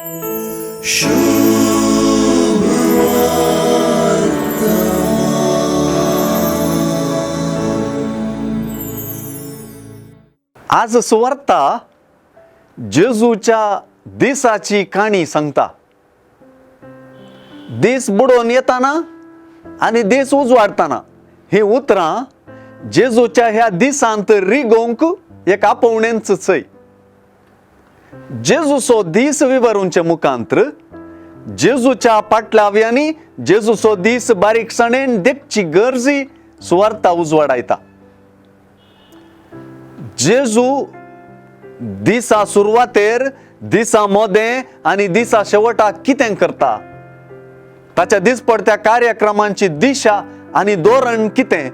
आज सुवार्ता जेजूच्या दिसाची काणी सांगता. दीस बुडोन येताना आणि दीस उजवाडताना ही उतरां जेजूच्या ह्या दिसांत रिगोंक एक आपोवणेंच जेजूचो दीस विवरूंचे मुखांत्र जेजूच्या पाटलाव्यांनी जेजूचो दीस बारीकसाणेन देखची गरजी सुवार्ता उजवाडायता. जेजू दिसा सुरवातेर, दिसा मोदें आनी दिसा शेवटाक कितें करता, ताच्या दिसपडत्या कार्यक्रमांची दिशा आनी धोरण कितें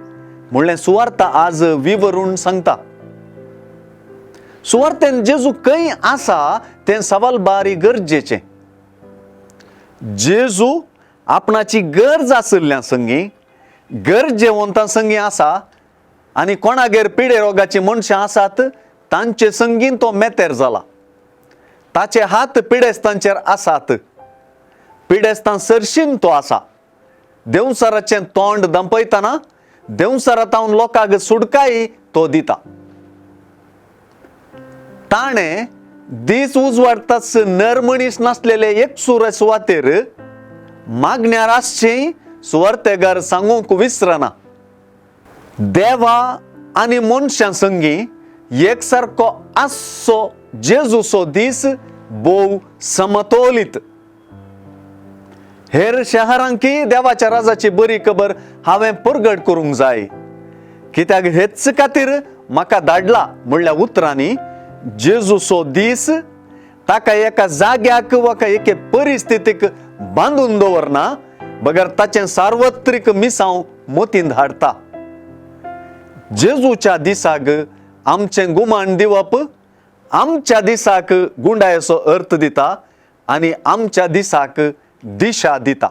म्हणलें सुवार्ता आज विवरून सांगता. सुवार्तेन जेजू खंय आसा तें सवाल बारी गरजेचें. जेजू आपणाची गरज आशिल्ल्या संगी, गरजेवंतां संगी आसा आनी कोणागेर पिडे रोगाची मनशां आसात तांचे संगीन तो मेतेर जाला. ताचे हात पिडेस्तांचेर आसात. पिडेस्तां सरशीन तो आसा. देवसाराचें तोंड दंपयतना देवसारांतावन लोकांक सुडकाय तो दिता. ताणें दीस उजवाडताच नर मनीस नासलेले एक सुवातेर मागण्यार आसचें सुवार्तेगार सांगूंक विसरना. देवा आनी मनशां संगी एकसारको आसचो जेजूचो दीस भोव समतोलीत. हेर शहरांकी देवाच्या राजाची बरी खबर हांवें परगट करूंक जाय, कित्याक हेच खातीर म्हाका धाडला म्हणल्या उतरांनी जेजूचो दीस ताका एका जाग्याक वा एके परिस्थितीक बांदून दवरना, बगर ताचें सार्वत्रिक मिसांव मोतीन धाडता. जेजूच्या दिसाक आमचें गुमान दिवप आमच्या दिसाक गुंडायेचो अर्थ दिता आनी आमच्या दिसाक दिशा दिता.